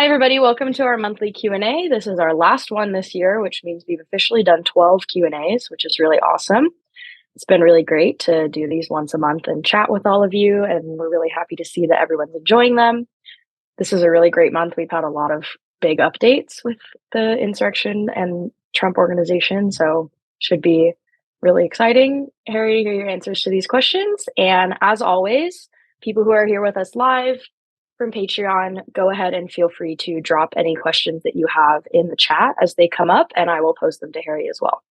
Hi, everybody. Welcome to our monthly Q&A. This is our last one this year, which means we've officially done 12 Q&As, which is really awesome. It's been really great to do these once a month and chat with all of you, and we're really happy to see that everyone's enjoying them. This is a really great month. We've had a lot of big updates with the insurrection and Trump organization, so should be really exciting. Harry, to hear your answers to these questions. And as always, people who are here with us live from Patreon, go ahead and feel free to drop any questions that you have in the chat as they come up, and I will post them to Harry as well.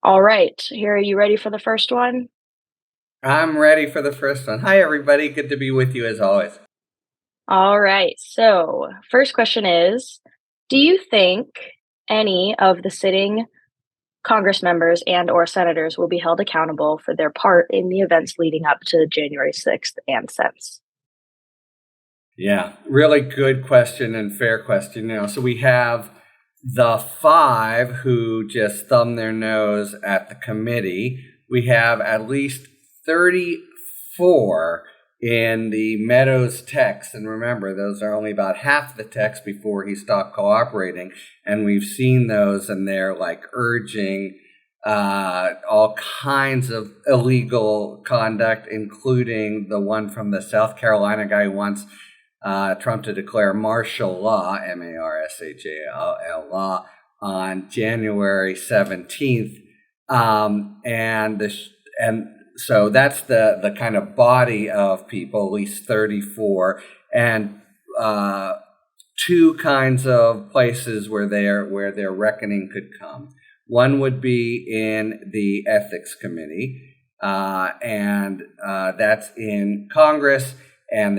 All right, Harry, you ready for the first one? I'm ready for the first one. Hi, everybody. Good to be with you as always. All right, so first question is, do you think any of the sitting Congress members and or senators will be held accountable for their part in the events leading up to January 6th and since? Yeah, really good question and fair question. So we have the five who just thumb their nose at the committee. We have at least 34 in the Meadows text. And remember, those are only about half the text before he stopped cooperating. And we've seen those, and they're like urging all kinds of illegal conduct, including the one from the South Carolina guy who wants Trump to declare martial law, M-A-R-S-H-A-L law, on January 17th. And so that's the kind of body of people, at least 34, and two kinds of places where their reckoning could come. One would be in the Ethics Committee, and that's in Congress. And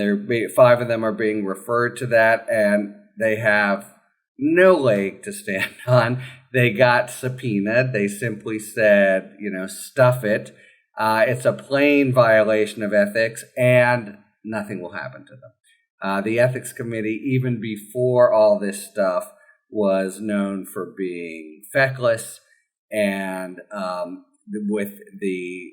five of them are being referred to that, and they have no leg to stand on. They got subpoenaed. They simply said, stuff it. It's a plain violation of ethics, and nothing will happen to them. The Ethics Committee, even before all this stuff, was known for being feckless, and with the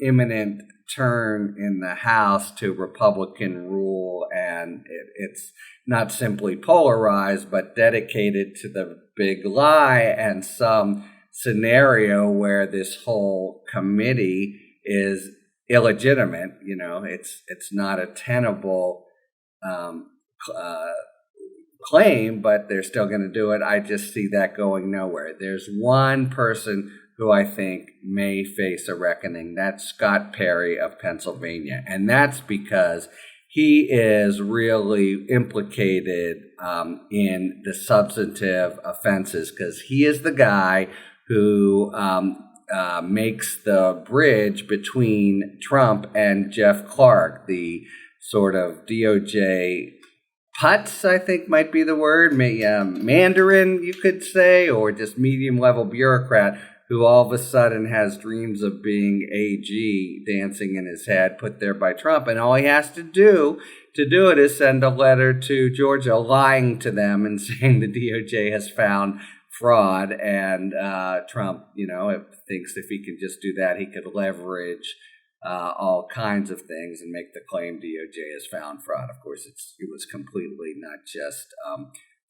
imminent turn in the House to Republican rule, and it's not simply polarized, but dedicated to the big lie and some scenario where this whole committee is illegitimate. It's not a tenable claim, but they're still going to do it. I just see that going nowhere. There's one person who I think may face a reckoning. That's Scott Perry of Pennsylvania. And that's because he is really implicated in the substantive offenses, because he is the guy who makes the bridge between Trump and Jeff Clark, the sort of DOJ putz, I think might be the word, Mandarin, you could say, or just medium-level bureaucrat who all of a sudden has dreams of being AG dancing in his head, put there by Trump. And all he has to do it is send a letter to Georgia lying to them and saying the DOJ has found fraud. And Trump, thinks if he can just do that, he could leverage all kinds of things and make the claim DOJ has found fraud. Of course, it was completely not just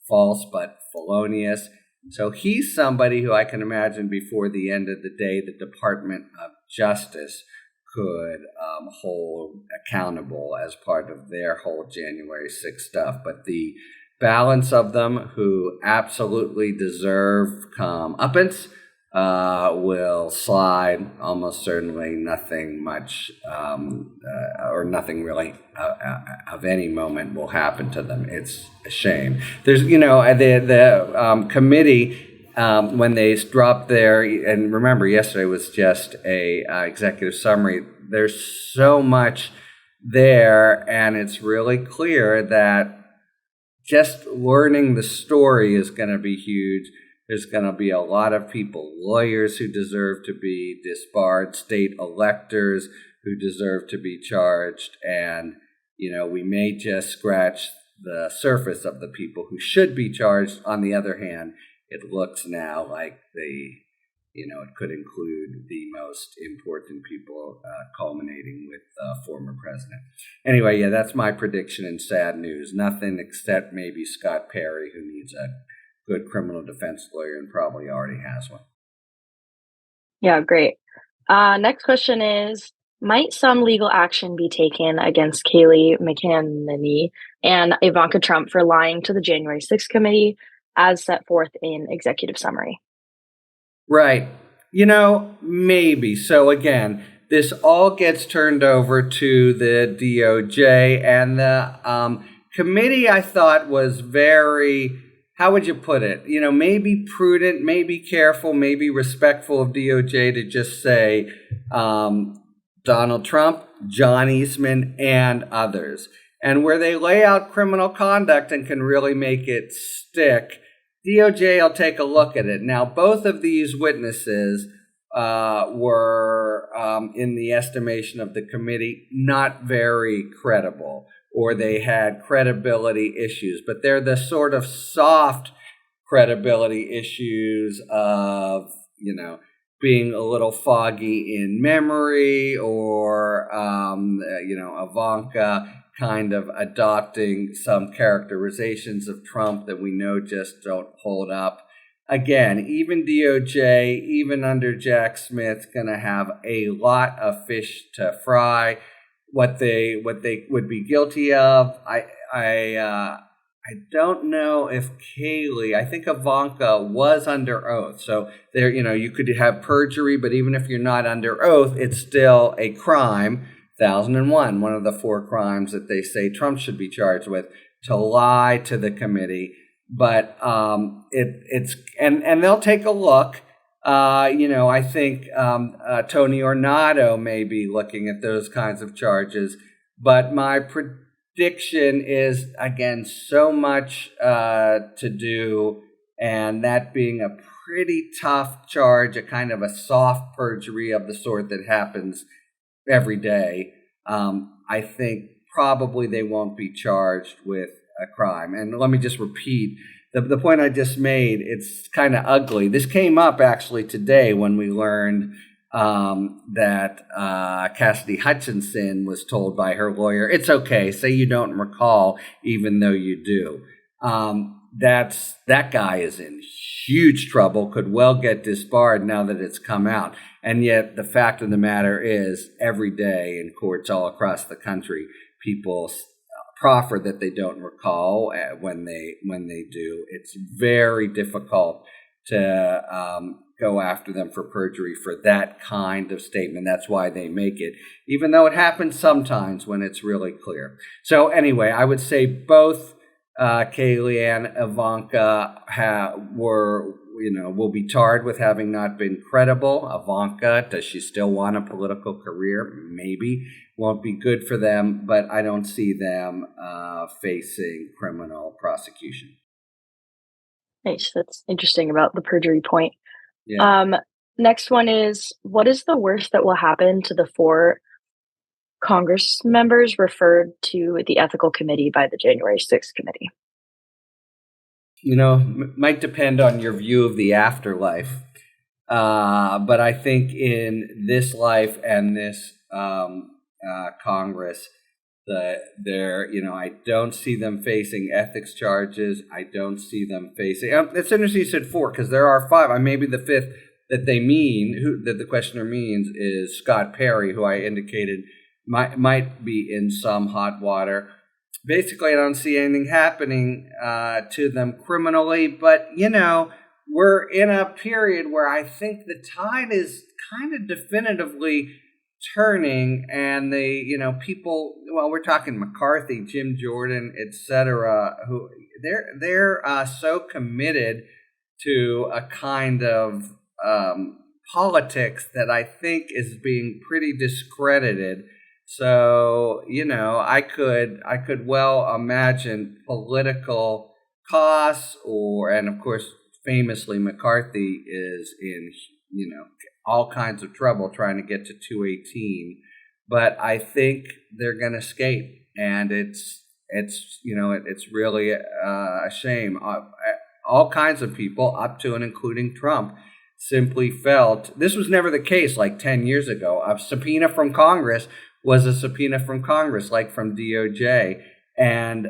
false, but felonious. So he's somebody who I can imagine before the end of the day, the Department of Justice could hold accountable as part of their whole January 6th stuff. But the balance of them who absolutely deserve comeuppance will slide. Almost certainly nothing much or nothing really of any moment will happen to them. It's a shame. There's, the committee, when they dropped their, and remember yesterday was just a executive summary, there's so much there, and it's really clear that just learning the story is going to be huge. There's going to be a lot of people, lawyers who deserve to be disbarred, state electors who deserve to be charged. And, we may just scratch the surface of the people who should be charged. On the other hand, it looks now like it could include the most important people, culminating with former president. Anyway, yeah, that's my prediction in sad news. Nothing except maybe Scott Perry, who needs a good criminal defense lawyer and probably already has one. Yeah, great. Next question is, might some legal action be taken against Kayleigh McEnany and Ivanka Trump for lying to the January 6th committee as set forth in executive summary? Right. Maybe. So again, this all gets turned over to the DOJ, and the committee, I thought, was very, how would you put it? Maybe prudent, maybe careful, maybe respectful of DOJ to just say Donald Trump, John Eastman, and others. And where they lay out criminal conduct and can really make it stick, DOJ will take a look at it. Now, both of these witnesses were, in the estimation of the committee, not very credible, or they had credibility issues. But they're the sort of soft credibility issues of, being a little foggy in memory, or, Ivanka kind of adopting some characterizations of Trump that we know just don't hold up. Again, even DOJ, even under Jack Smith, going to have a lot of fish to fry. What they would be guilty of, I don't know if Kayleigh, I think Ivanka was under oath. So there, you could have perjury, but even if you're not under oath, it's still a crime. 1001, one of the 4 crimes that they say Trump should be charged with, to lie to the committee. But it's and they'll take a look. I think Tony Ornato may be looking at those kinds of charges. But my prediction is, again, so much to do, and that being a pretty tough charge, a kind of a soft perjury of the sort that happens every day. I think probably they won't be charged with a crime. And let me just repeat the point I just made. It's kind of ugly. This came up actually today when we learned that Cassidy Hutchinson was told by her lawyer, it's okay, say you don't recall, even though you do. That guy is in huge trouble, could well get disbarred now that it's come out. And yet the fact of the matter is, every day in courts all across the country, people proffer that they don't recall when they do. It's very difficult to go after them for perjury for that kind of statement. That's why they make it, even though it happens sometimes when it's really clear. So anyway, I would say both Kayleigh and Ivanka will be tarred with having not been credible. Ivanka, does she still want a political career? Maybe. Won't be good for them, but I don't see them facing criminal prosecution. Nice. That's interesting about the perjury point. Yeah. Next one is, what is the worst that will happen to the 4 Congress members referred to the ethical committee by the January 6th committee? Might depend on your view of the afterlife. But I think in this life and this Congress, I don't see them facing ethics charges. I don't see them facing. It's interesting you said 4, because there are 5. Maybe the 5th that they mean, that the questioner means, is Scott Perry, who I indicated might be in some hot water. Basically, I don't see anything happening to them criminally, but we're in a period where I think the tide is kind of definitively turning, and people, well, we're talking McCarthy, Jim Jordan, etc., who they're so committed to a kind of politics that I think is being pretty discredited. So, I could well imagine political costs, and of course, famously, McCarthy is in, all kinds of trouble trying to get to 218. But I think they're going to skate, and it's really a shame. All kinds of people, up to and including Trump, simply felt this was never the case like 10 years ago. A subpoena from Congress was a subpoena from Congress, like from DOJ. And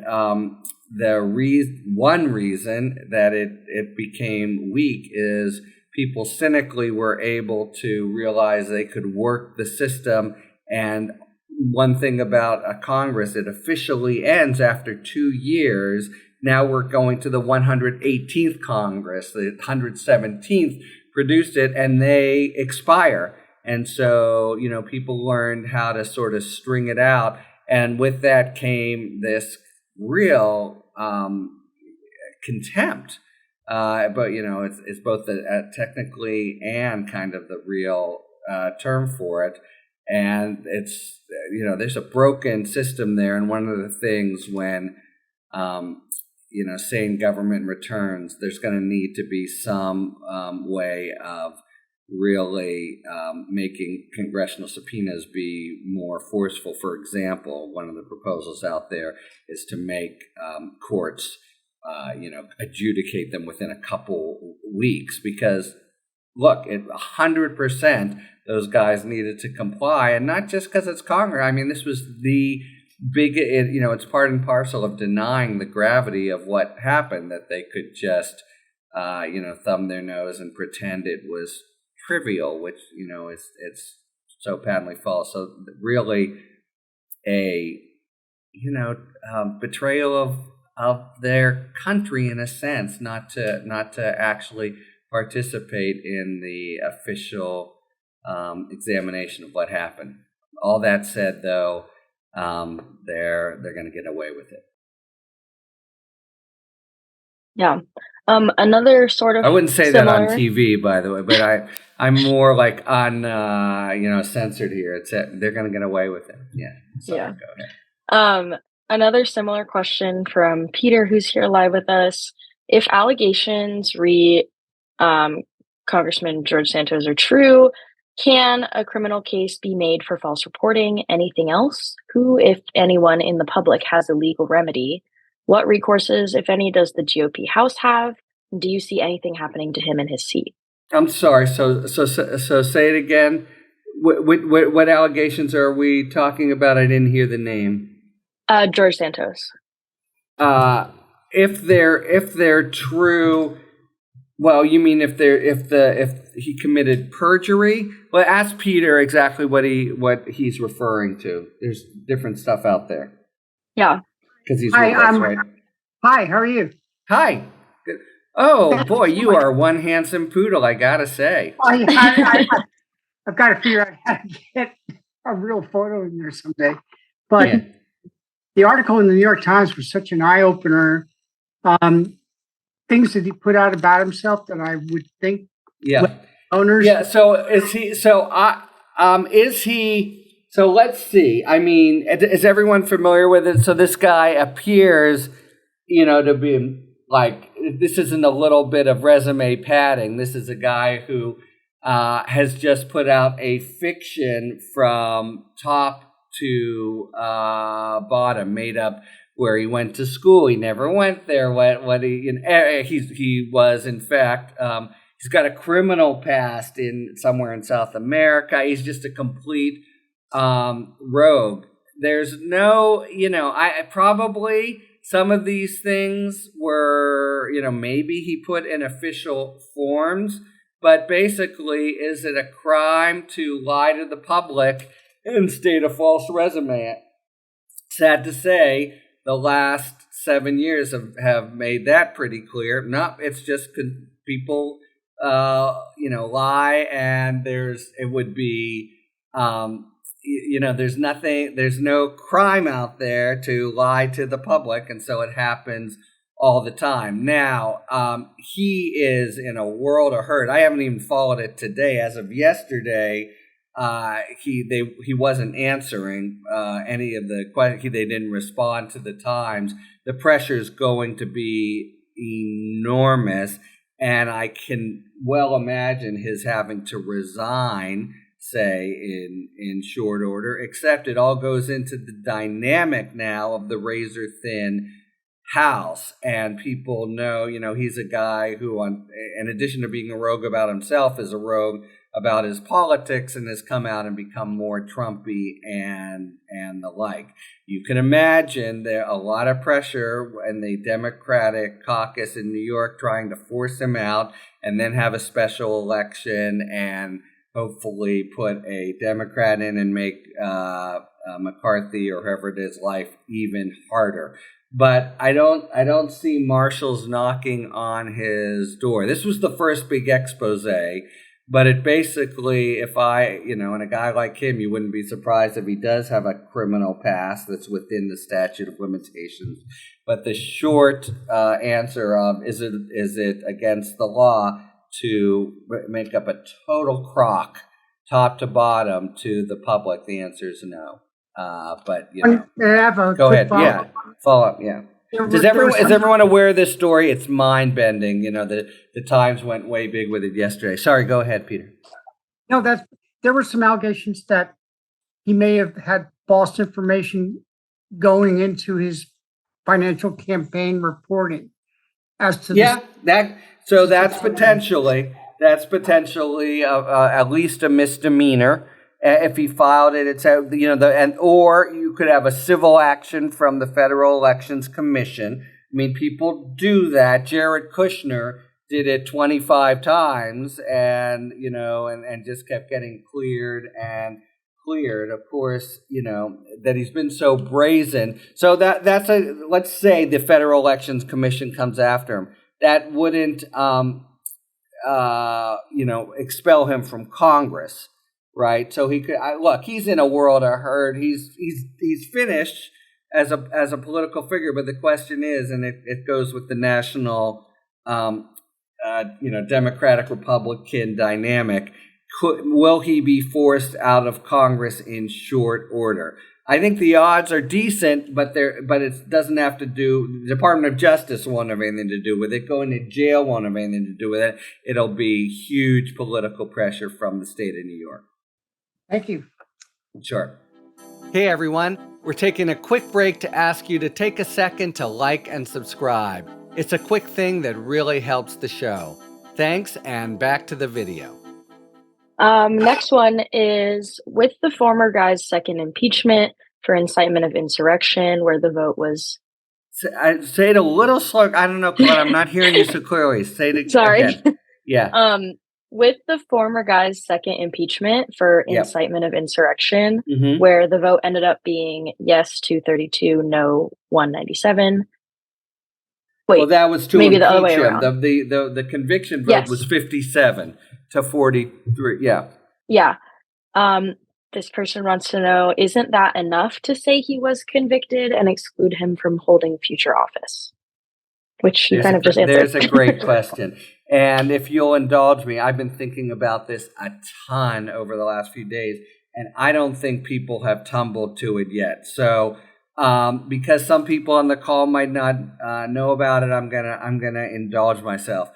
one reason that it became weak is people cynically were able to realize they could work the system. And one thing about a Congress, it officially ends after 2 years. Now we're going to the 118th Congress. The 117th produced it, and they expire. And so, people learned how to sort of string it out. And with that came this real contempt. But, it's both the technically and kind of the real term for it. And it's, there's a broken system there. And one of the things when, saying government returns, there's going to need to be some way of really making congressional subpoenas be more forceful. For example, one of the proposals out there is to make courts, adjudicate them within a couple weeks, because look, 100% those guys needed to comply, and not just because it's Congress. I mean, this was the it's part and parcel of denying the gravity of what happened, that they could just, thumb their nose and pretend it was trivial, which, it's so patently false. So really a, betrayal of their country in a sense, not to actually participate in the official examination of what happened. All that said, though, they're going to get away with it. Yeah. Another sort of I wouldn't say similar... that on TV, by the way, but I'm more like on censored here. They're going to get away with it. Yeah. Sorry, Yeah. go ahead. Another similar question from Peter, who's here live with us. If allegations Congressman George Santos are true, can a criminal case be made for false reporting? Anything else? Who, if anyone in the public, has a legal remedy? What recourses, if any, does the GOP House have? Do you see anything happening to him in his seat? I'm sorry. So say it again. What allegations are we talking about? I didn't hear the name. George Santos. If they're true, well, you mean if he committed perjury? Well, ask Peter exactly what he's referring to. There's different stuff out there. Yeah. Because he's with us, right? Hi, how are you? Hi. Good. Oh boy, you are one handsome poodle, I gotta say. I've got to figure out how to get a real photo in there someday. But yeah. The article in the New York Times was such an eye opener. Things that he put out about himself that I would think, owners. Yeah. So is he? Is he? So let's see. I mean, is everyone familiar with it? So this guy appears, to be like, this isn't a little bit of resume padding. This is a guy who has just put out a fiction from top to bottom, made up where he went to school. He never went there. He was, in fact, he's got a criminal past somewhere in South America. He's just a complete rogue. There's no, I probably some of these things were, maybe he put in official forms, but basically, is it a crime to lie to the public and state a false resume? Sad to say, the last 7 years have made that pretty clear. No, it's just people, lie, and it would be, there's no crime out there to lie to the public, and so it happens all the time. Now, he is in a world of hurt. I haven't even followed it today. As of yesterday, he wasn't answering any of the questions. They didn't respond to the Times. The pressure is going to be enormous, and I can well imagine his having to resign, say, in short order, except it all goes into the dynamic now of the razor-thin House, and people know, he's a guy who, in addition to being a rogue about himself, is a rogue about his politics and has come out and become more Trumpy and the like. You can imagine there a lot of pressure in the Democratic caucus in New York trying to force him out and then have a special election and hopefully put a Democrat in and make McCarthy or whoever it is life even harder. But I don't see marshals knocking on his door. This was the first big expose, but it basically, if and a guy like him, you wouldn't be surprised if he does have a criminal past that's within the statute of limitations. But the short answer of is it against the law to make up a total crock, top to bottom, to the public? The answer is no. But go ahead. Yeah, follow up. Yeah. Is everyone aware of this story? It's mind bending. The Times went way big with it yesterday. Sorry, go ahead, Peter. No, there were some allegations that he may have had false information going into his financial campaign reporting. That's potentially at least a misdemeanor. If he filed it, it's or you could have a civil action from the Federal Elections Commission. I mean, people do that. Jared Kushner did it 25 times, and just kept getting cleared and cleared. Of course, that he's been so brazen. So let's say the Federal Elections Commission comes after him. That wouldn't expel him from Congress. Right, so he could look. He's in a world of hurt. He's finished as a political figure. But the question is, and it goes with the national, Democratic Republican dynamic. Will he be forced out of Congress in short order? I think the odds are decent, but it doesn't have to do. The Department of Justice won't have anything to do with it. Going to jail won't have anything to do with it. It'll be huge political pressure from the state of New York. Thank you. Sure. Hey, everyone. We're taking a quick break to ask you to take a second to like and subscribe. It's a quick thing that really helps the show. Thanks, and back to the video. Next one is with the former guy's second impeachment for incitement of insurrection, where the vote was... Say it a little slow. I don't know, Claude. I'm not hearing you so clearly. Say it again. Sorry. Yeah. With the former guy's second impeachment for incitement of insurrection, mm-hmm. where the vote ended up being yes 232, no 197. Wait, well, that was to maybe impeach the other way him. around. The conviction vote was 57 to 43. Yeah. Yeah. This person wants to know, isn't that enough to say he was convicted and exclude him from holding future office? Which you kind of just answered. There's a great question. And if you'll indulge me, I've been thinking about this a ton over the last few days, and I don't think people have tumbled to it yet. So, because some people on the call might not know about it, I'm gonna indulge myself.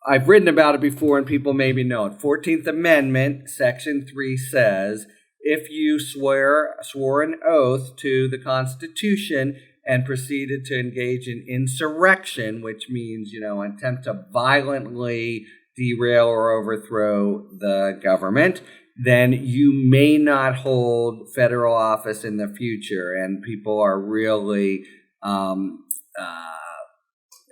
I've written about it before, and people maybe know it. 14th Amendment, Section 3 says, if you swore an oath to the Constitution and proceeded to engage in insurrection, which means, attempt to violently derail or overthrow the government, then you may not hold federal office in the future. And people are really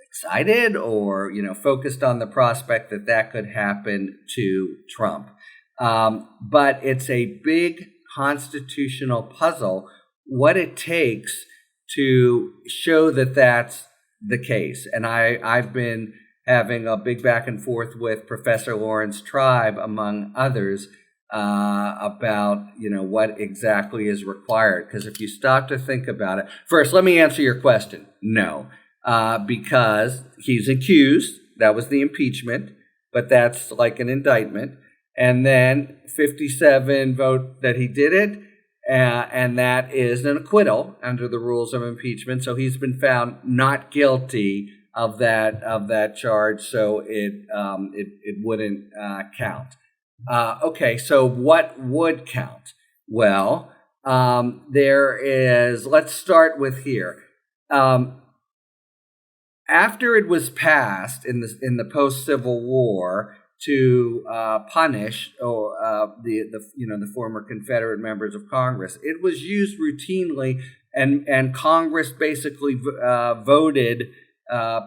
excited or, focused on the prospect that could happen to Trump. But it's a big constitutional puzzle, what it takes to show that that's the case. And I've been having a big back and forth with Professor Lawrence Tribe, among others, about, what exactly is required. Because if you stop to think about it, first, let me answer your question. No, because he's accused. That was the impeachment, but that's like an indictment. And then 57 vote that he did it. And that is an acquittal under the rules of impeachment. So he's been found not guilty of that charge. So it wouldn't count. Okay, so what would count? Well, there is. Let's start with here. after it was passed in the post Civil War to punish the former Confederate members of Congress, it was used routinely, and Congress basically voted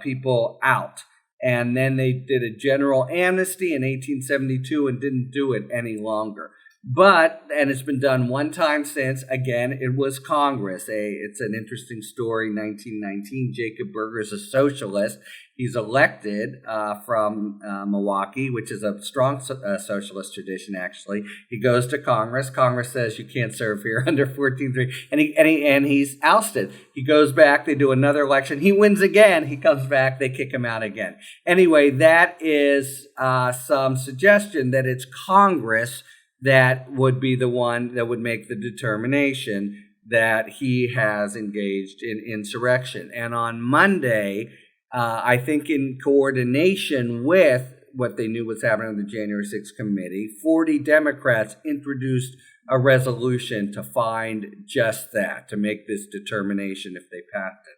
people out. And then they did a general amnesty in 1872 and didn't do it any longer. And it's been done one time since. Again, it was Congress. It's an interesting story. 1919, Jacob Burger's a socialist. He's elected from Milwaukee, which is a strong socialist tradition, actually. He goes to Congress. Congress says you can't serve here under 14.3, and he's ousted. He goes back. They do another election. He wins again. He comes back. They kick him out again. Anyway, that is some suggestion that it's Congress that would be the one that would make the determination that he has engaged in insurrection. And on Monday, I think in coordination with what they knew was happening on the January 6th committee, 40 Democrats introduced a resolution to find just that, to make this determination if they passed it.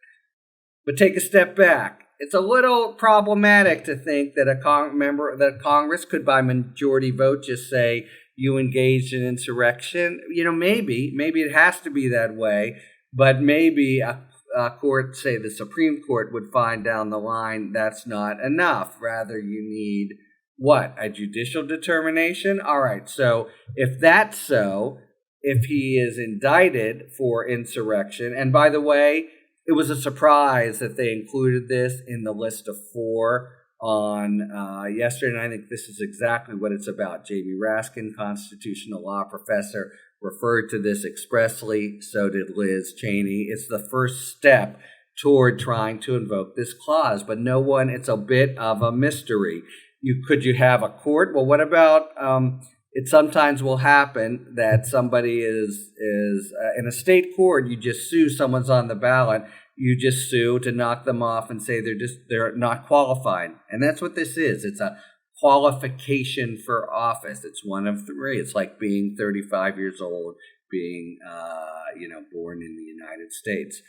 But take a step back. It's a little problematic to think that that Congress could, by majority vote, just say, you engaged in insurrection. Maybe it has to be that way, but maybe a court, say the Supreme Court, would find down the line that's not enough. Rather, you need what? A judicial determination? All right, so if that's so, if he is indicted for insurrection, and by the way, it was a surprise that they included this in the list of 4 on yesterday, and I think this is exactly what it's about. Jamie Raskin, constitutional law professor, referred to this expressly. So did Liz Cheney. It's the first step toward trying to invoke this clause, but it's a bit of a mystery. Could you have a court? Well, what about it sometimes will happen that somebody is in a state court, you just sue, someone's on the ballot, you just sue to knock them off and say they're not qualified. And that's what this is. It's a qualification for office. It's one of 3. It's like being 35 years old, being born in the United States.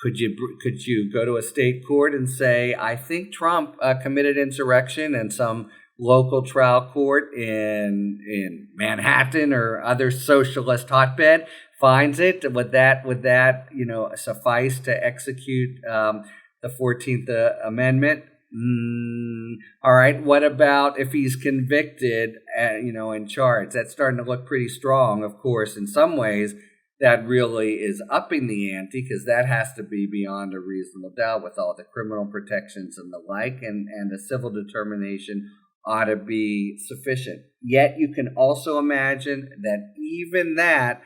Could you go to a state court and say, I think Trump committed insurrection, and some local trial court in Manhattan or other socialist hotbed finds it? Would that suffice to execute the 14th Amendment? All right. What about if he's convicted, and charged? That's starting to look pretty strong. Of course, in some ways, that really is upping the ante, because that has to be beyond a reasonable doubt with all the criminal protections and the like, and a civil determination ought to be sufficient. Yet you can also imagine that even that,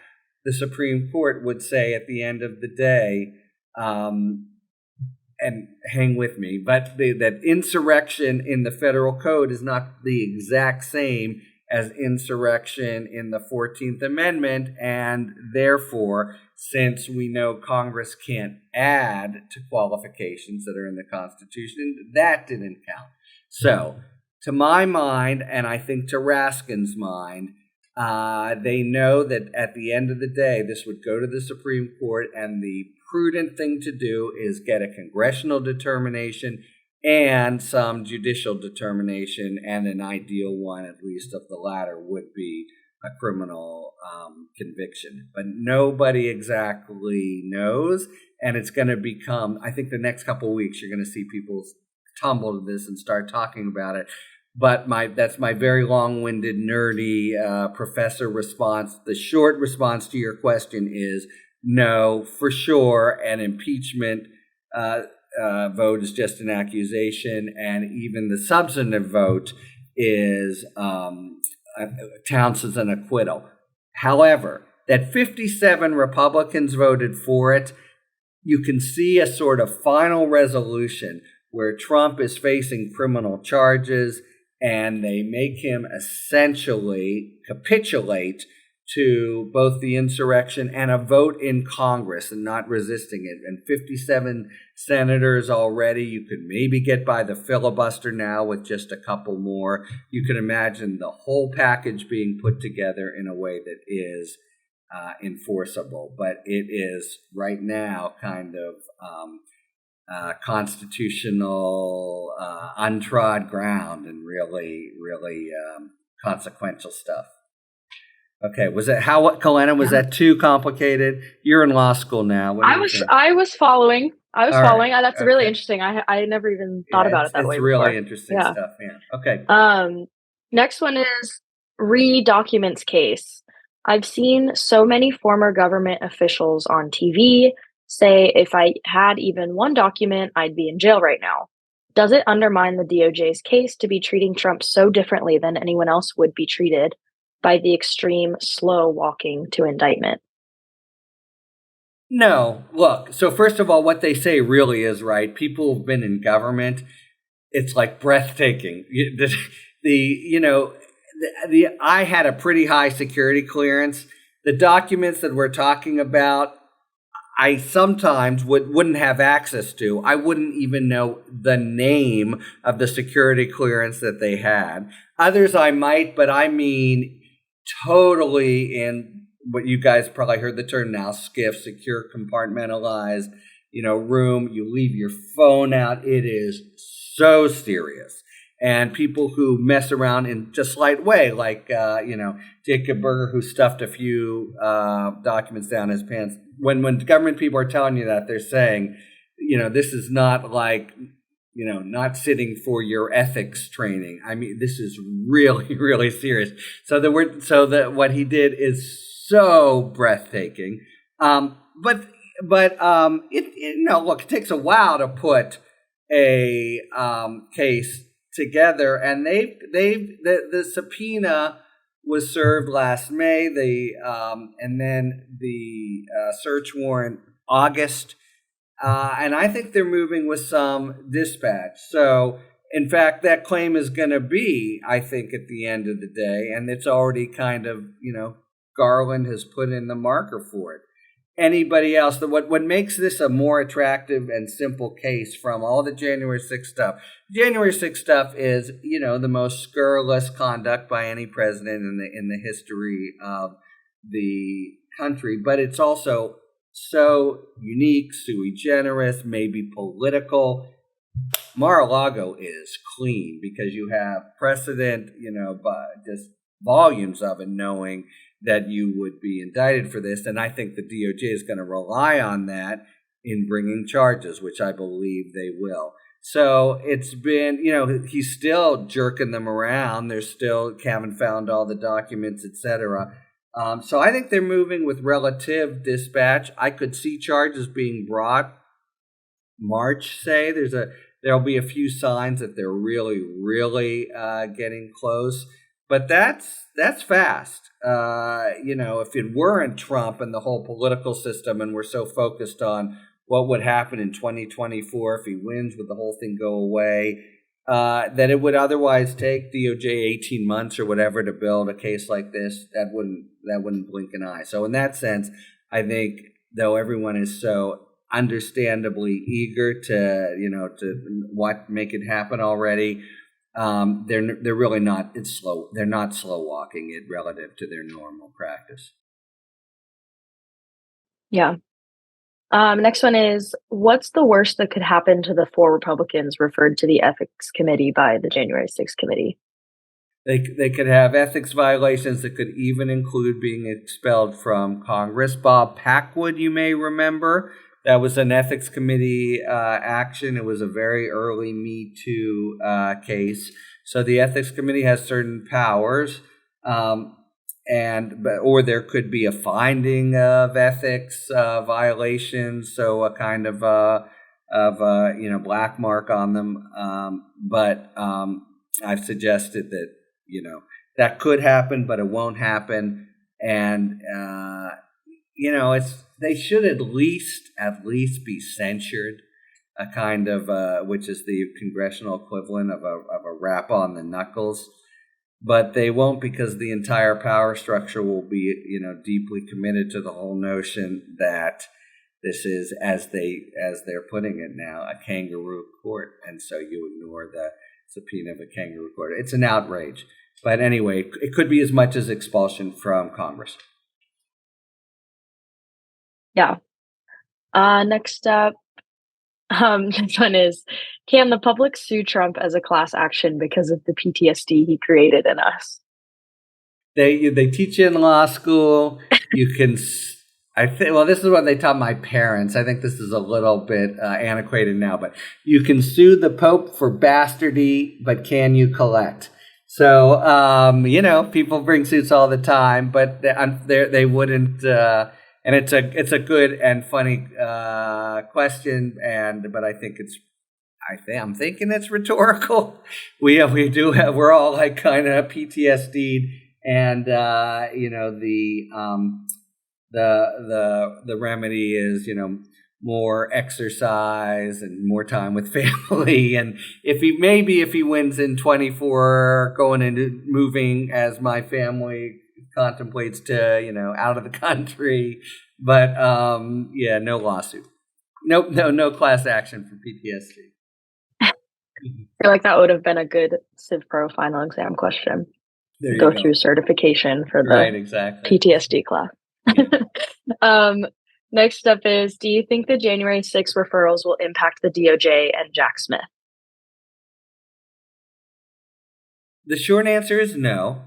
the Supreme Court would say at the end of the day, and hang with me, but that insurrection in the federal code is not the exact same as insurrection in the 14th Amendment, and therefore, since we know Congress can't add to qualifications that are in the Constitution, that didn't count. So, to my mind, and I think to Raskin's mind, they know that at the end of the day, this would go to the Supreme Court, and the prudent thing to do is get a congressional determination and some judicial determination, and an ideal one, at least of the latter, would be a criminal conviction. But nobody exactly knows, and it's going to become, I think the next couple of weeks, you're going to see people tumble to this and start talking about it. But that's my very long-winded, nerdy professor response. The short response to your question is no, for sure. An impeachment vote is just an accusation, and even the substantive vote counts as an acquittal. However, that 57 Republicans voted for it, you can see a sort of final resolution where Trump is facing criminal charges, and they make him essentially capitulate to both the insurrection and a vote in Congress and not resisting it. And 57 senators already. You could maybe get by the filibuster now with just a couple more. You can imagine the whole package being put together in a way that is enforceable. But it is right now kind of constitutional, untrod ground and really, really consequential stuff. Okay, was it Kalena? Was that too complicated? You're in law school now. What do you think? I was following. All right. That's really interesting. I never even thought about it that way It's before. really interesting stuff. Yeah. Okay. Next one is documents case. I've seen so many former government officials on TV say if I had even one document, I'd be in jail right now. Does it undermine the DOJ's case to be treating Trump so differently than anyone else would be treated by the extreme slow walking to indictment? No. Look, so first of all, what they say really is right. People who've been in government, it's like breathtaking. I had a pretty high security clearance. The documents that we're talking about, I sometimes wouldn't have access to. I wouldn't even know the name of the security clearance that they had. Others I might, but I mean totally in what you guys probably heard the term now, SCIF, secure compartmentalized, room. You leave your phone out. It is so serious. And people who mess around in just slight way, like, Jacob Berger, who stuffed a few documents down his pants. When government people are telling you that, they're saying, this is not like, not sitting for your ethics training. I mean, this is really, really serious. So what he did is so breathtaking. Look, it takes a while to put a case together, and the subpoena was served last May. And then the search warrant August, and I think they're moving with some dispatch. So, in fact, that claim is going to be, I think, at the end of the day, and it's already kind of, Garland has put in the marker for it. Anybody else, what makes this a more attractive and simple case from all the January 6th stuff? January 6th stuff is, the most scurrilous conduct by any president in the history of the country. But it's also so unique, sui generis, maybe political. Mar-a-Lago is clean because you have precedent, just volumes of it, knowing that you would be indicted for this. And I think the DOJ is going to rely on that in bringing charges, which I believe they will. So it's been, he's still jerking them around. They're still haven't found all the documents, etc. So I think they're moving with relative dispatch. I could see charges being brought March, say. There'll be a few signs that they're really, really getting close. But that's fast. If it weren't Trump and the whole political system, and we're so focused on what would happen in 2024 if he wins, would the whole thing go away? That it would otherwise take DOJ 18 months or whatever to build a case like this. That wouldn't blink an eye. So in that sense, I think though everyone is so understandably eager to make it happen already. They're really not. It's slow. They're not slow walking it relative to their normal practice. Yeah. Next one is, what's the worst that could happen to the 4 Republicans referred to the ethics committee by the January 6th committee? They could have ethics violations that could even include being expelled from Congress. Bob Packwood, you may remember, that was an ethics committee action. It was a very early Me Too case. So the ethics committee has certain powers, or there could be a finding of ethics violations, so a kind of black mark on them. But I've suggested that that could happen, but it won't happen, and they should at least be censured, a kind of which is the congressional equivalent of a rap on the knuckles. But they won't, because the entire power structure will be deeply committed to the whole notion that this is, as they're putting it now, a kangaroo court, and so you ignore the subpoena of a kangaroo court. It's an outrage. But anyway, it could be as much as expulsion from Congress. Yeah. Next up, This one is, can the public sue Trump as a class action because of the PTSD he created in us? They teach you in law school. You can. I think. Well, this is what they taught my parents. I think this is a little bit antiquated now, but you can sue the Pope for bastardy, but can you collect? So people bring suits all the time, but they wouldn't. And it's a good and funny question, but I think I'm thinking it's rhetorical. We're all like kind of PTSD'd, and the remedy is more exercise and more time with family. And if he wins in 24, going into moving as my family contemplates to out of the country, but no lawsuit, no class action for PTSD. I feel like that would have been a good Civ Pro final exam question. Go through certification for the exactly. PTSD class. Yeah. Next up is, do you think the January 6 referrals will impact the DOJ and Jack Smith? The short answer is no.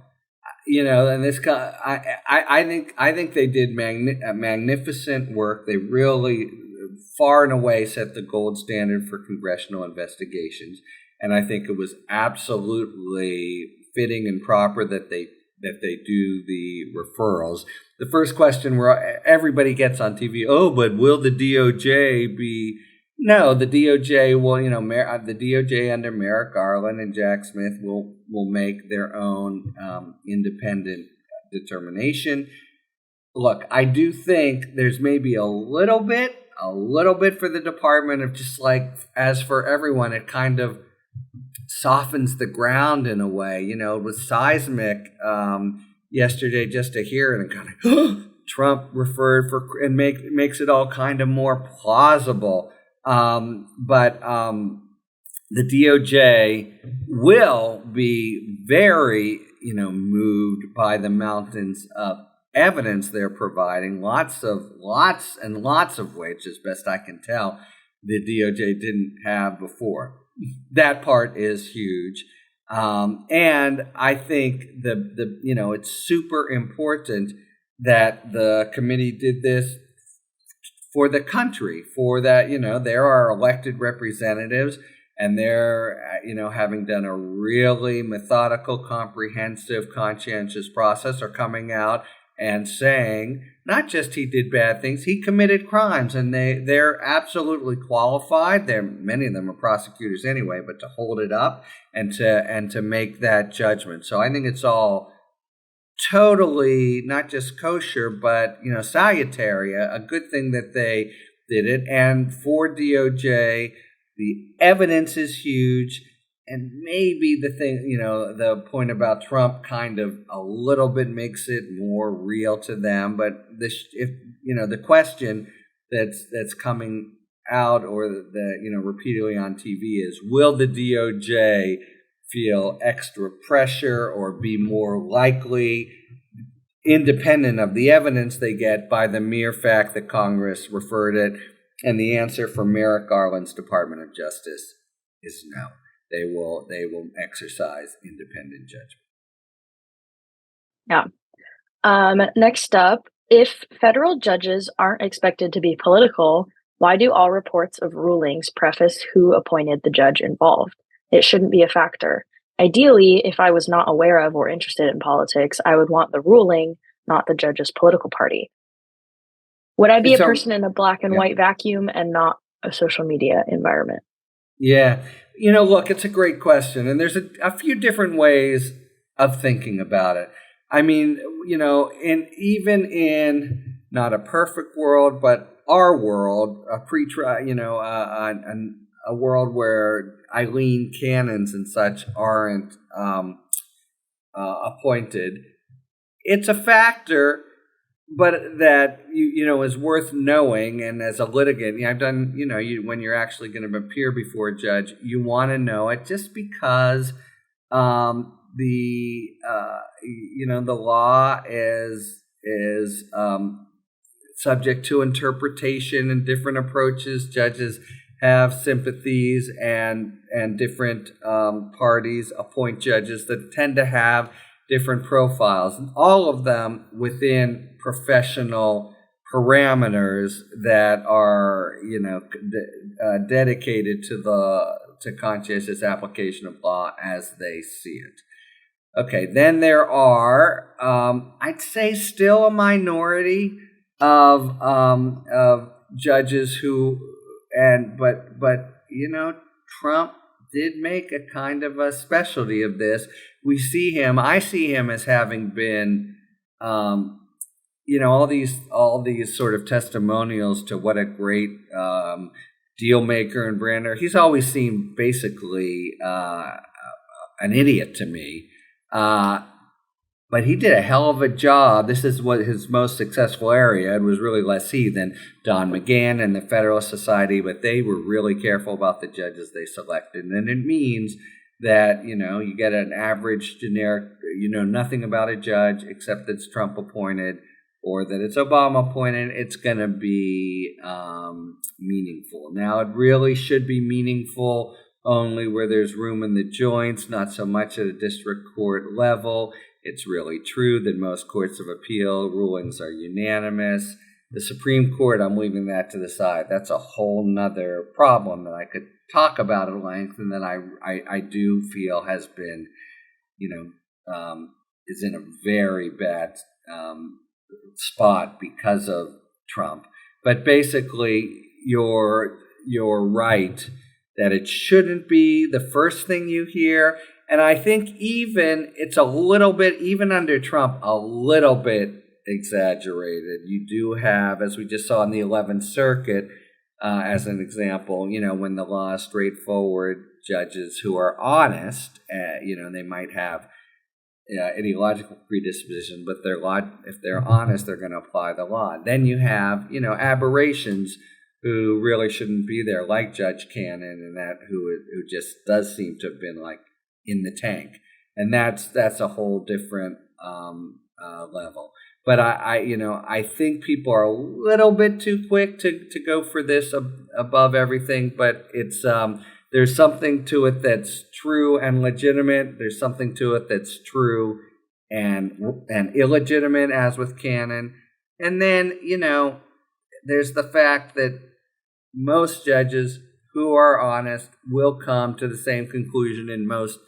And this guy, I think they did magnificent work. They really far and away set the gold standard for congressional investigations, and I think it was absolutely fitting and proper that they do the referrals. The first question where everybody gets on TV, but will the DOJ be? No, the DOJ will. The DOJ under Merrick Garland and Jack Smith will make their own independent determination. Look, I do think there's maybe a little bit for the department of just like, as for everyone, it kind of softens the ground in a way. With seismic yesterday, just to hear it and kind of Trump referred for and makes it all kind of more plausible. But the DOJ will be very moved by the mountains of evidence they're providing, lots of which, as best I can tell, the DOJ didn't have before. That part is huge. And I think it's super important that the committee did this for the country, for that, there are elected representatives, and they're, having done a really methodical, comprehensive, conscientious process, are coming out and saying not just he did bad things, he committed crimes, and they're absolutely qualified. Many of them are prosecutors anyway, but to hold it up and to make that judgment. So I think it's all totally not just kosher, but salutary. A good thing that they did it. And for DOJ, the evidence is huge. And maybe the thing, the point about Trump kind of a little bit makes it more real to them. But the question that's coming out, or repeatedly on TV, is, will the DOJ feel extra pressure or be more likely, independent of the evidence they get, by the mere fact that Congress referred it? And the answer for Merrick Garland's Department of Justice is no. They will exercise independent judgment. Yeah. Next up, if federal judges aren't expected to be political, why do all reports of rulings preface who appointed the judge involved? It shouldn't be a factor. Ideally, if I was not aware of or interested in politics, I would want the ruling, not the judge's political party. Would I be a person in a black and white vacuum and not a social media environment? Yeah. Look, it's a great question. And there's a few different ways of thinking about it. I mean, even in not a perfect world, but our world, a world where Eileen Cannons and such aren't appointed, it's a factor, but that is worth knowing. And as a litigant, I've done when you're actually going to appear before a judge, you want to know it, just because the law is subject to interpretation and different approaches. Judges have sympathies, and different parties appoint judges that tend to have different profiles, and all of them within professional parameters that are, dedicated to conscientious application of law as they see it. Okay, then there are, I'd say, still a minority of judges who, but Trump did make a kind of a specialty of this. I see him as having been, all these sort of testimonials to what a great deal maker and brander. He's always seemed basically an idiot to me. But he did a hell of a job. This is what his most successful area. It was really less he than Don McGahn and the Federalist Society, but they were really careful about the judges they selected. And it means that, you get an average generic, nothing about a judge except that it's Trump appointed or that it's Obama appointed. It's going to be meaningful. Now, it really should be meaningful only where there's room in the joints, not so much at a district court level. It's really true that most courts of appeal rulings are unanimous. The Supreme Court, I'm leaving that to the side. That's a whole nother problem that I could talk about at length, and that I do feel has been, is in a very bad spot because of Trump. But basically, you're right that it shouldn't be the first thing you hear. And I think it's a little bit, even under Trump, a little bit exaggerated. You do have, as we just saw in the 11th Circuit, as an example, when the law is straightforward, judges who are honest, they might have ideological predisposition, but if they're honest, they're going to apply the law. Then you have, aberrations who really shouldn't be there, like Judge Cannon, and that who just does seem to have been like in the tank, and that's a whole different level. But I think people are a little bit too quick to go for this above everything. But it's there's something to it that's true and legitimate. There's something to it that's true and illegitimate, as with Cannon. And then there's the fact that most judges who are honest will come to the same conclusion in most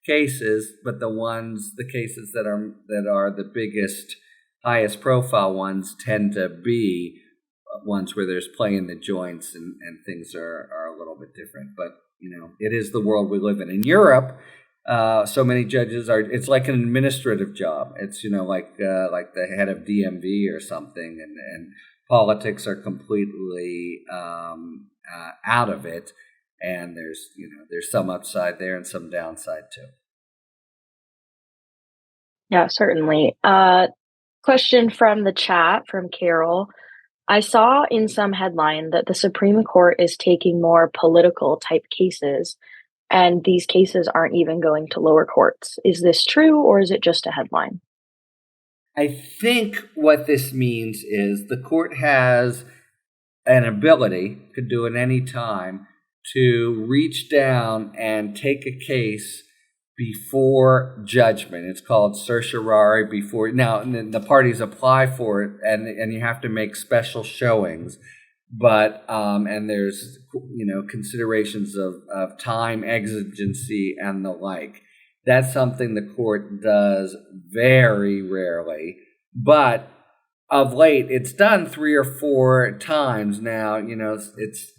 cases, but the cases that are the biggest, highest profile ones tend to be ones where there's play in the joints and things are a little bit different. But it is the world we live in. In Europe, so many judges it's like an administrative job. It's like the head of DMV or something, and politics are completely out of it, and there's some upside there and some downside too. Yeah, certainly. Question from the chat from Carol. I saw in some headline that the Supreme Court is taking more political type cases, and these cases aren't even going to lower courts. Is this true, or is it just a headline? I think what this means is the court has an ability, could do it any time, to reach down and take a case before judgment. It's called certiorari before. Now, the parties apply for it, and you have to make special showings. But and there's considerations of time, exigency, and the like. That's something the court does very rarely, but of late it's done 3 or 4 times now. It's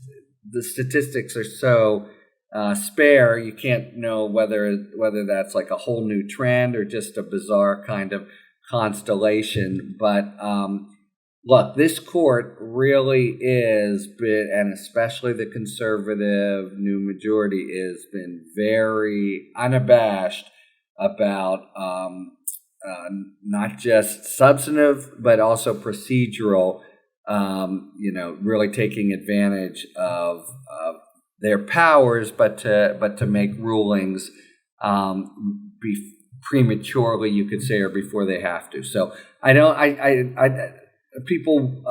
the statistics are so spare, you can't know whether that's like a whole new trend or just a bizarre kind of constellation. But look, this court really is, and especially the conservative new majority, has been very unabashed about not just substantive but also procedural. Really taking advantage of their powers, but to make rulings prematurely, you could say, or before they have to. So I people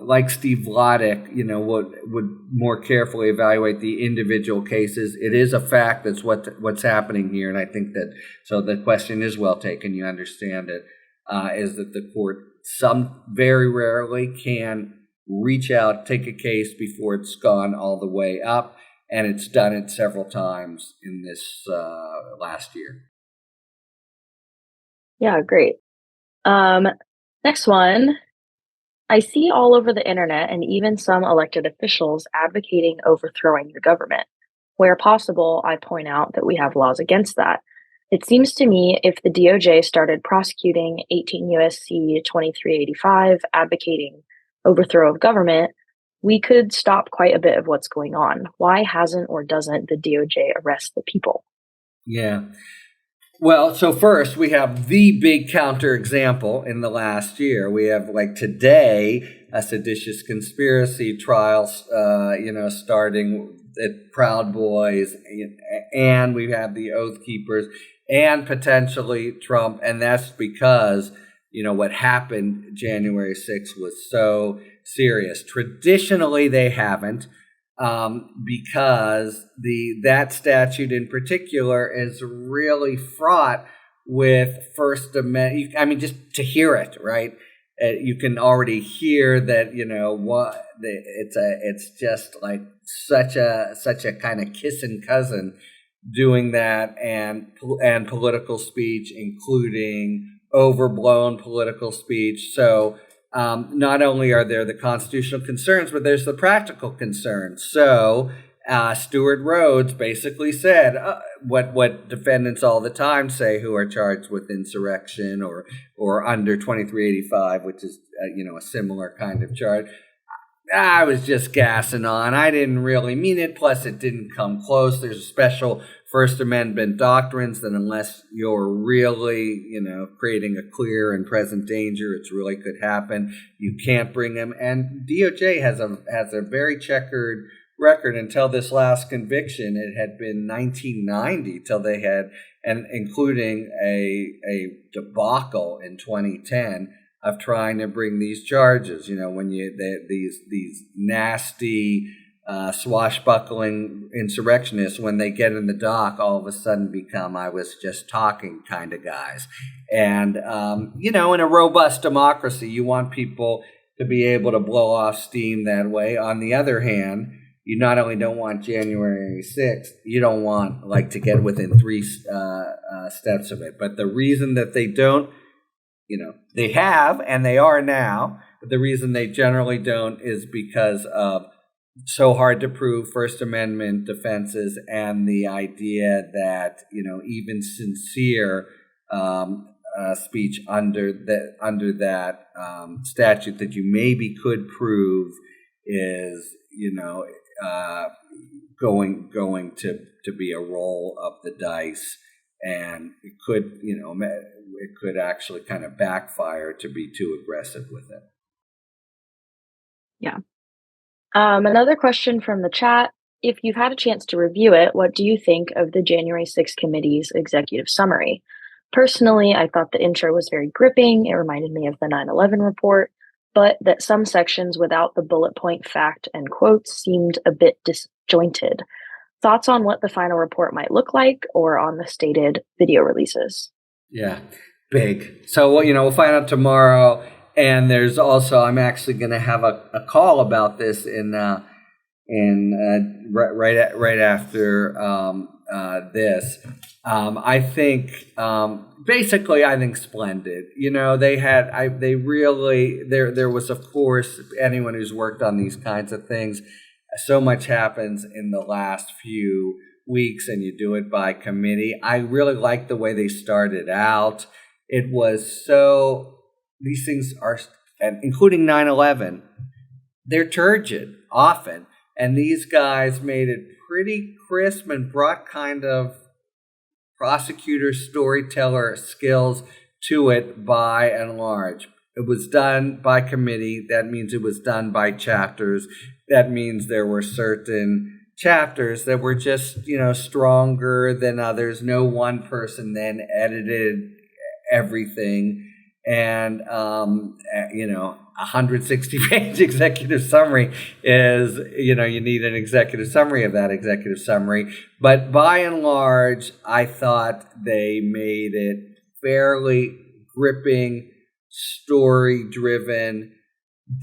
like Steve Vladek, would more carefully evaluate the individual cases. It is a fact that's what's happening here, and I think that so. The question is well taken. You understand it. Is that the court very rarely can reach out, take a case before it's gone all the way up, and it's done it several times in this last year. Yeah, great. Next one. I see all over the internet and even some elected officials advocating overthrowing the government. Where possible, I point out that we have laws against that. It seems to me if the DOJ started prosecuting 18 USC 2385 advocating overthrow of government, we could stop quite a bit of what's going on. Why hasn't or doesn't the DOJ arrest the people? Yeah. Well, so first we have the big counterexample in the last year. We have like today a seditious conspiracy trial, starting at Proud Boys, and we have the Oath Keepers and potentially Trump, and that's because what happened January 6th was so serious. Traditionally, they haven't. Because that statute in particular is really fraught with First Amendment. I mean, just to hear it, right? You can already hear that. It's just like such a kind of kissing cousin doing that, and political speech, including overblown political speech. So. Not only are there the constitutional concerns, but there's the practical concerns. So Stewart Rhodes basically said what defendants all the time say who are charged with insurrection or under 2385, which is a similar kind of charge. I was just gassing on. I didn't really mean it. Plus, it didn't come close. There's special First Amendment doctrines that unless you're really, creating a clear and present danger, it really could happen. You can't bring them. And DOJ has a very checkered record until this last conviction. It had been 1990 till they had, and including a debacle in 2010. Of trying to bring these charges, when these nasty swashbuckling insurrectionists, when they get in the dock, all of a sudden become I was just talking kind of guys. And in a robust democracy, you want people to be able to blow off steam that way. On the other hand, you not only don't want January 6th, you don't want to get within three steps of it. But the reason that they don't. They have, and they are now, but the reason they generally don't is because of so hard to prove First Amendment defenses and the idea that, even sincere speech under that statute that you maybe could prove is, going to be a roll of the dice. And it could actually kind of backfire to be too aggressive with it. Yeah. Another question from the chat. If you've had a chance to review it, what do you think of the January 6th committee's executive summary? Personally, I thought the intro was very gripping. It reminded me of the 9/11 report, but that some sections without the bullet point fact and quotes seemed a bit disjointed. Thoughts on what the final report might look like or on the stated video releases? Yeah, big. So, we'll find out tomorrow. And there's also, I'm actually going to have a call about this right after this. I think basically, I think splendid. There was, of course, anyone who's worked on these kinds of things. So much happens in the last few weeks, and you do it by committee. I really like the way they started out. It was these things are, and including 9/11, they're turgid often. And these guys made it pretty crisp and brought kind of prosecutor, storyteller skills to it by and large. It was done by committee. That means it was done by chapters. That means there were certain chapters that were just, stronger than others. No one person then edited everything. And, 160-page executive summary is, you need an executive summary of that executive summary. But by and large, I thought they made it fairly gripping, story-driven.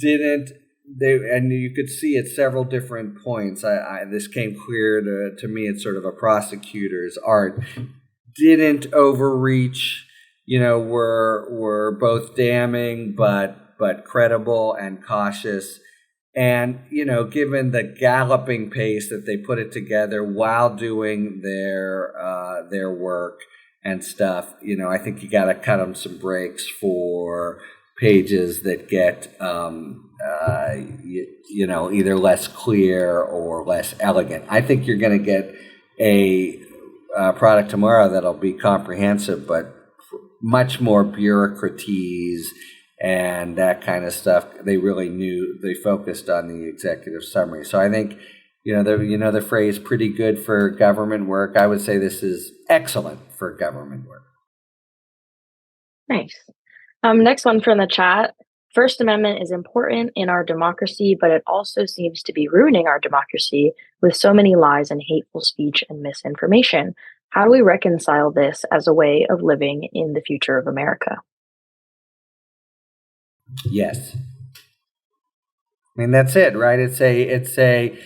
And you could see at several different points, this came clear to me, it's sort of a prosecutor's art, didn't overreach, were both damning but credible and cautious. And, given the galloping pace that they put it together while doing their work and stuff, I think you got to cut them some breaks for pages that get, either less clear or less elegant. I think you're going to get a product tomorrow that'll be comprehensive, but much more bureaucratese and that kind of stuff. They focused on the executive summary. So I think, the phrase pretty good for government work. I would say this is excellent for government work. Nice. Next one from the chat. First Amendment is important in our democracy, but it also seems to be ruining our democracy with so many lies and hateful speech and misinformation. How do we reconcile this as a way of living in the future of America? Yes. I mean, that's it, right? The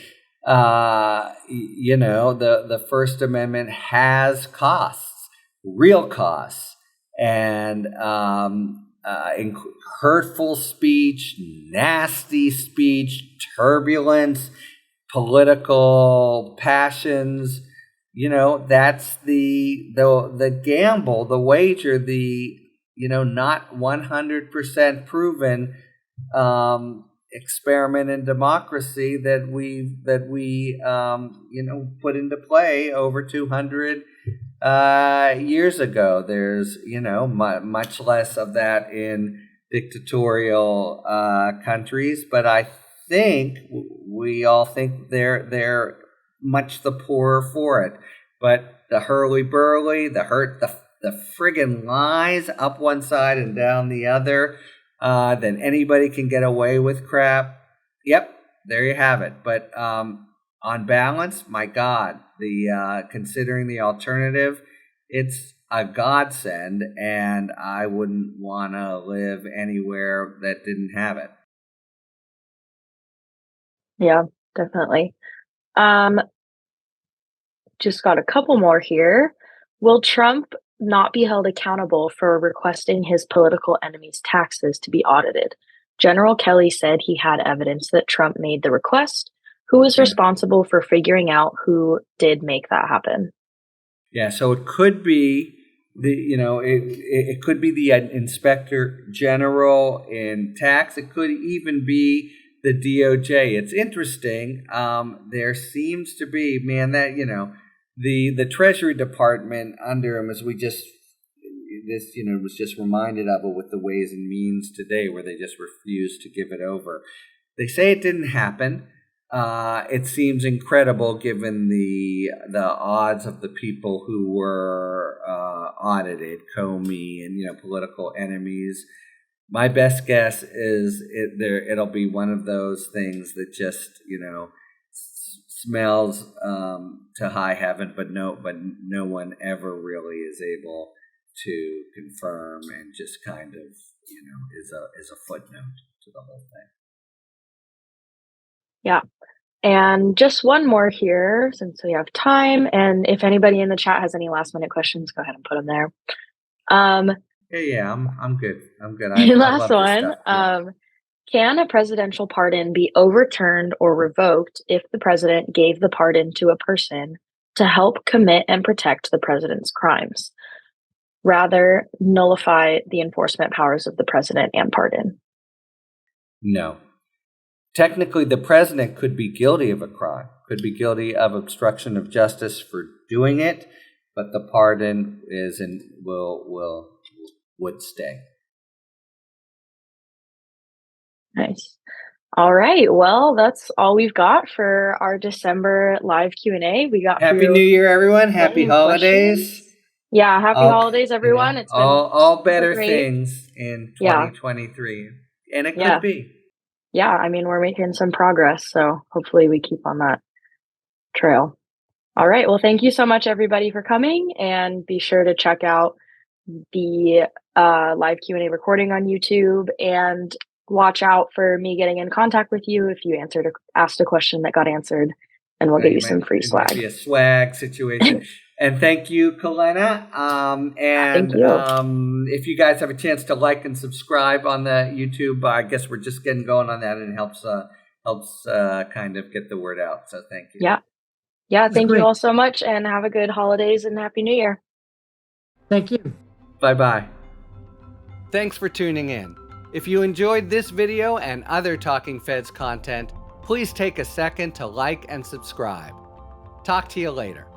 First Amendment has costs, real costs, and hurtful speech, nasty speech, turbulence, political passions. That's the gamble, the wager, not 100% proven experiment in democracy that we put into play over 200 years ago. There's much less of that in dictatorial countries, but I think we all think they're much the poorer for it. But the hurly-burly, the friggin' lies up one side and down the other, then anybody can get away with crap. Yep, there you have it. But on balance, my God, considering the alternative, it's a godsend, and I wouldn't want to live anywhere that didn't have it. Yeah, definitely. Just got a couple more here. Will Trump not be held accountable for requesting his political enemies' taxes to be audited? General Kelly said he had evidence that Trump made the request. Who is responsible for figuring out who did make that happen? Yeah, so it could be it could be the Inspector General in tax. It could even be the DOJ. It's interesting. There seems to be, the Treasury Department under him, as we just was just reminded of it with the Ways and Means today, where they just refused to give it over. They say it didn't happen. It seems incredible given the odds of the people who were audited, Comey and political enemies. My best guess is it'll be one of those things that just smells to high heaven, but no one ever really is able to confirm, and just kind of is a footnote to the whole thing. Yeah. And just one more here, since we have time. And if anybody in the chat has any last minute questions, go ahead and put them there. Yeah, I'm good. I'm good. Last one. Can a presidential pardon be overturned or revoked if the president gave the pardon to a person to help commit and protect the president's crimes, rather nullify the enforcement powers of the president and pardon? No. Technically, the president could be guilty of a crime, could be guilty of obstruction of justice for doing it, but the pardon would stay. Nice. All right. Well, that's all we've got for our December live Q&A. We got Happy New Year, everyone. Happy holidays. Yeah, happy holidays, everyone. It's been all better things in Yeah. 2023. And it Yeah. could be. Yeah, I mean, we're making some progress, so hopefully we keep on that trail. All right, well, thank you so much, everybody, for coming, and be sure to check out the live Q&A recording on YouTube, and watch out for me getting in contact with you if you asked a question that got answered, and we'll get you some free It might be swag. a swag situation. And thank you, Kalena. Thank you. If you guys have a chance to like and subscribe on the YouTube, I guess we're just getting going on that, and it helps kind of get the word out. So thank you. Yeah. Yeah, thank you great. all so much, and have a good holidays and Happy New Year. Thank you. Bye-bye. Thanks for tuning in. If you enjoyed this video and other Talking Feds content, please take a second to like and subscribe. Talk to you later.